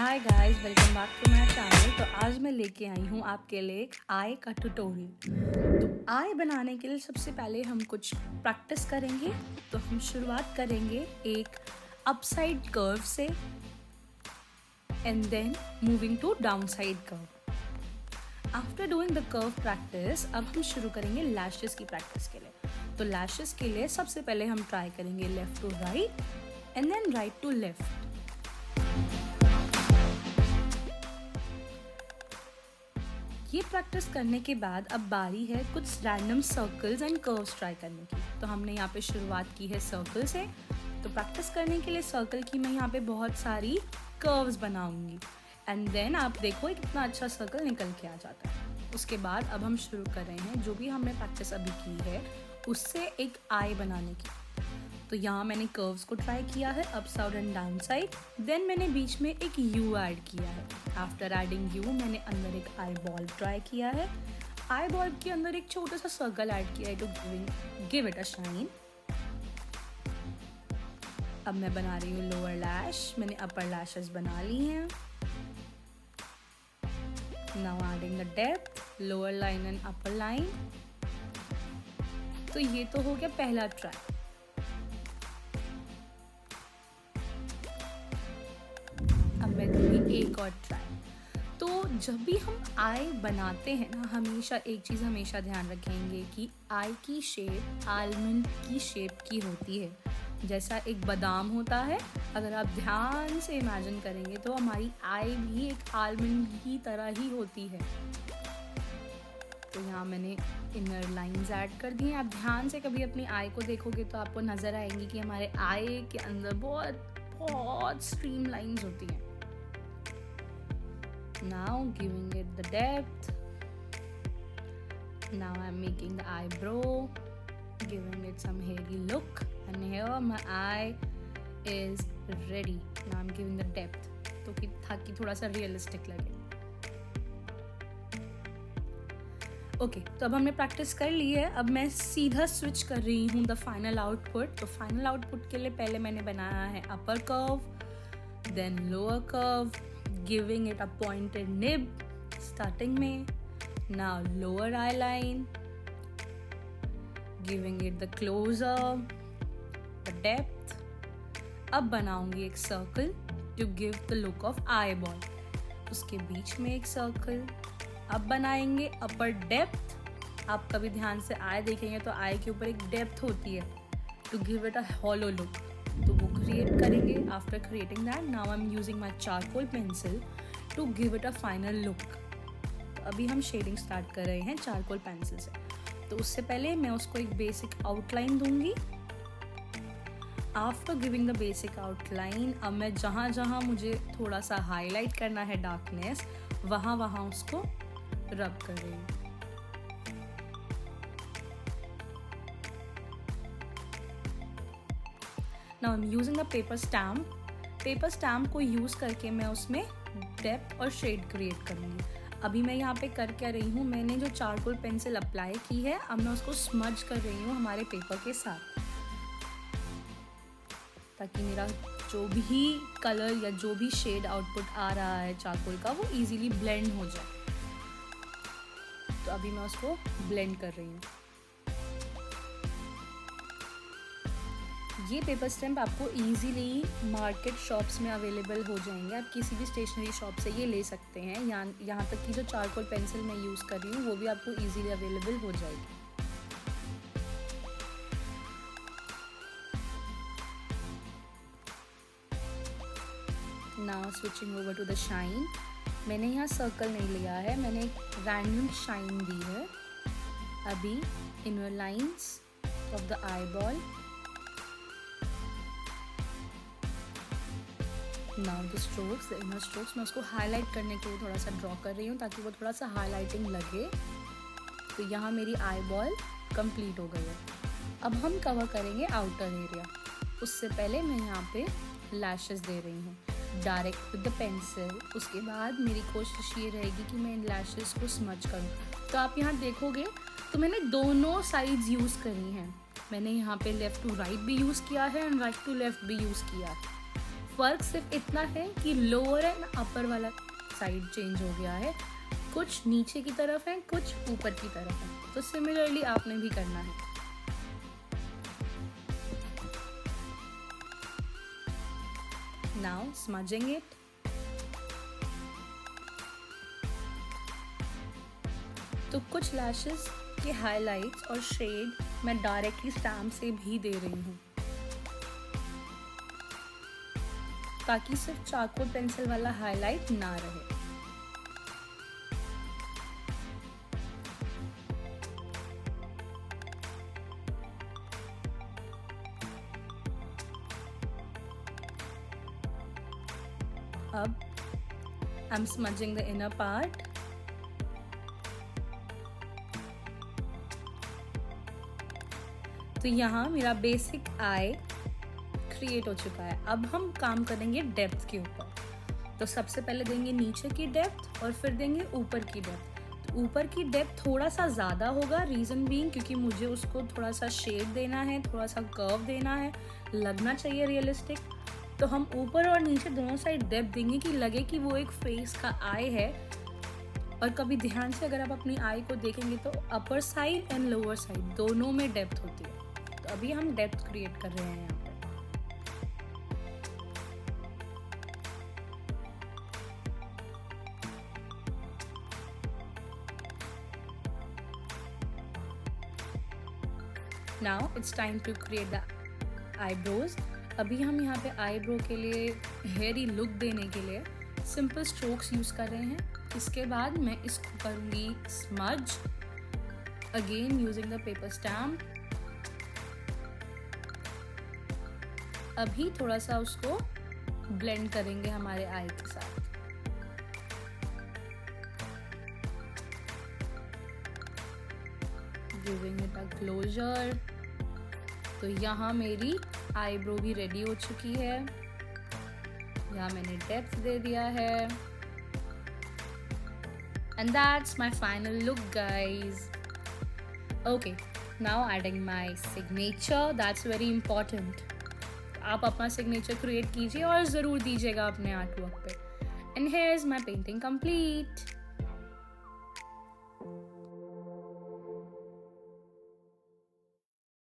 Hi guys, welcome back to my channel. तो आज मैं लेके आई हूँ आपके लिए एक आई का ट्यूटोरियल। तो आई बनाने के लिए सबसे पहले हम कुछ प्रैक्टिस करेंगे। तो हम शुरुआत करेंगे एक अपसाइड कर्व से and then moving to downside curve. After doing the curve practice अब हम शुरू करेंगे लैशेस की प्रैक्टिस के लिए। तो लैशेस के लिए सबसे पहले हम ट्राई करेंगे left to right and then right to left. ये प्रैक्टिस करने के बाद अब बारी है कुछ random circles and curves try करने की। तो हमने यहाँ पे शुरुआत की है सर्कल से। तो प्रैक्टिस करने के लिए सर्कल की मैं यहाँ पे बहुत सारी कर्व्स बनाऊंगी एंड देन आप देखो कितना अच्छा सर्कल निकल के आ जाता है। उसके बाद अब हम शुरू कर रहे हैं जो भी हमने प्रैक्टिस अभी की है उससे एक आई बनाने की। तो यहाँ मैंने कर्व्स को ट्राई किया है upside and downside. Then मैंने बीच में एक यू ऐड किया है। आफ्टर एडिंग यू मैंने अंदर एक आई बॉल ट्राई किया है। आई बॉल के अंदर एक छोटा सा सर्कल ऐड किया है to give it a shine. अब मैं बना रही हूँ लोअर लैश। मैंने अपर लैशेस बना ली हैं। Now adding the depth, lower line and upper line. तो ये तो हो गया पहला ट्राई। अब मैं दूंगी एक और ट्राई। तो जब भी हम आई बनाते हैं ना, हमेशा एक चीज़ हमेशा ध्यान रखेंगे कि आई की शेप आलमंड की शेप की होती है। जैसा एक बादाम होता है, अगर आप ध्यान से इमेजिन करेंगे तो हमारी आई भी एक आलमंड की तरह ही होती है। तो यहाँ मैंने इनर लाइंस ऐड कर दी हैं। आप ध्यान से कभी अपनी आई को देखोगे तो आपको नज़र आएंगी कि हमारे आई के अंदर बहुत स्ट्रीम लाइंस होती हैं। Now giving it the depth. Now I'm making the eyebrow, giving it some hairy look, and here my eye is ready. Now I'm giving the depth, तो कि ताकि थोड़ा सा रियलिस्टिक लगे। ओके, तो अब हमने प्रैक्टिस कर ली है। अब मैं सीधा स्विच कर रही हूँ द फाइनल आउटपुट। तो फाइनल आउटपुट के लिए पहले मैंने बनाया है upper curve, then lower curve, giving it a pointed nib starting में. Now lower eye line, giving it the closer, the depth. अब बनाऊंगी एक circle to give the look of eyeball. उसके बीच में एक सर्कल। अब बनाएंगे अपर डेप्थ। आप कभी ध्यान से आई देखेंगे तो आई के ऊपर एक डेप्थ होती है to give it a hollow look. तो वो क्रिएट करेंगे। After creating that now I am using my charcoal pencil to give it a final look. तो अभी हम शेडिंग स्टार्ट कर रहे हैं चारकोल पेंसिल से। तो उससे पहले मैं उसको एक बेसिक आउटलाइन दूंगी। After giving the basic outline अब मैं जहाँ जहाँ मुझे थोड़ा सा हाईलाइट करना है डार्कनेस, वहाँ वहाँ उसको रब कर रही हूँ। Now I am using the paper stamp. Paper stamp को यूज़ करके मैं उसमें डेप्थ और शेड क्रिएट करूँगी। अभी मैं यहाँ पे कर क्या रही हूँ, मैंने जो चारकोल पेंसिल अप्लाई की है अब मैं उसको स्मज कर रही हूँ हमारे पेपर के साथ, ताकि मेरा जो भी कलर या जो भी शेड आउटपुट आ रहा है चारकोल का वो इजीली ब्लेंड हो जाए। तो अभी मैं उसको ब्लेंड कर रही हूँ। ये पेपर स्टैम्प आपको इजीली मार्केट शॉप्स में अवेलेबल हो जाएंगे। आप किसी भी स्टेशनरी शॉप से ये ले सकते हैं। यहाँ तक कि जो चारकोल पेंसिल मैं यूज़ कर रही हूँ वो भी आपको इजीली अवेलेबल हो जाएगी। Now switching over to the shine. मैंने यहाँ सर्कल नहीं लिया है, मैंने एक रैंडम शाइन दी है। अभी inner lines of the eye ball. Now the strokes, the inner strokes, मैं उसको हाईलाइट करने के लिए थोड़ा सा ड्रॉ कर रही हूँ ताकि वो थोड़ा सा हाईलाइटिंग लगे। तो यहाँ मेरी आई बॉल कंप्लीट हो गई है। अब हम कवर करेंगे आउटर एरिया। उससे पहले मैं यहाँ पे लैशेस दे रही हूँ डायरेक्ट विद द पेंसिल। उसके बाद मेरी कोशिश ये रहेगी कि मैं इन लैशेस को स्मज करूँ। तो आप यहाँ देखोगे तो मैंने दोनों साइड्स यूज़ करी हैं। मैंने यहाँ पे लेफ़्ट टू राइट भी यूज़ किया है एंड राइट टू लेफ़्ट भी यूज़ किया है। फ़र्क सिर्फ इतना है कि लोअर एंड अपर वाला साइड चेंज हो गया है, कुछ नीचे की तरफ है, कुछ ऊपर की तरफ है। तो सिमिलरली आपने भी करना है। Now smudging it. तो कुछ लैशेस के हाइलाइट्स और शेड मैं डायरेक्टली स्टैम्प से भी दे रही हूँ, ताकि सिर्फ चारकोल पेंसिल वाला हाईलाइट ना रहे। अब I am smudging the inner part. तो यहाँ मेरा बेसिक आई क्रिएट हो चुका है। अब हम काम करेंगे डेप्थ के ऊपर। तो सबसे पहले देंगे नीचे की डेप्थ और फिर देंगे ऊपर की डेप्थ। तो ऊपर की डेप्थ थोड़ा सा ज़्यादा होगा, रीज़न बीइंग क्योंकि मुझे उसको थोड़ा सा शेड देना है, थोड़ा सा कर्व देना है, लगना चाहिए रियलिस्टिक। तो हम ऊपर और नीचे दोनों साइड डेप्थ देंगे कि लगे कि वो एक फेस का आई है। और कभी ध्यान से अगर आप अपनी आई को देखेंगे तो upper side and lower side दोनों में डेप्थ होती है। तो अभी हम डेप्थ क्रिएट कर रहे हैं यहाँ पे। Now it's time to create the eyebrows. अभी हम यहाँ पे आईब्रो के लिए हेयरी लुक देने के लिए सिंपल स्ट्रोक्स यूज़ कर रहे हैं। इसके बाद मैं इसको करूँगी smudge again using the paper stamp. अभी थोड़ा सा उसको ब्लेंड करेंगे हमारे आई के साथ। Giving it a closure. तो यहाँ मेरी आईब्रो भी रेडी हो चुकी है। यहाँ मैंने डेप्थ दे दिया है। And that's my final look guys. Okay, now adding my signature, that's very important. आप अपना सिग्नेचर क्रिएट कीजिए और ज़रूर दीजिएगा अपने आर्ट वर्क पे। And here is my painting complete.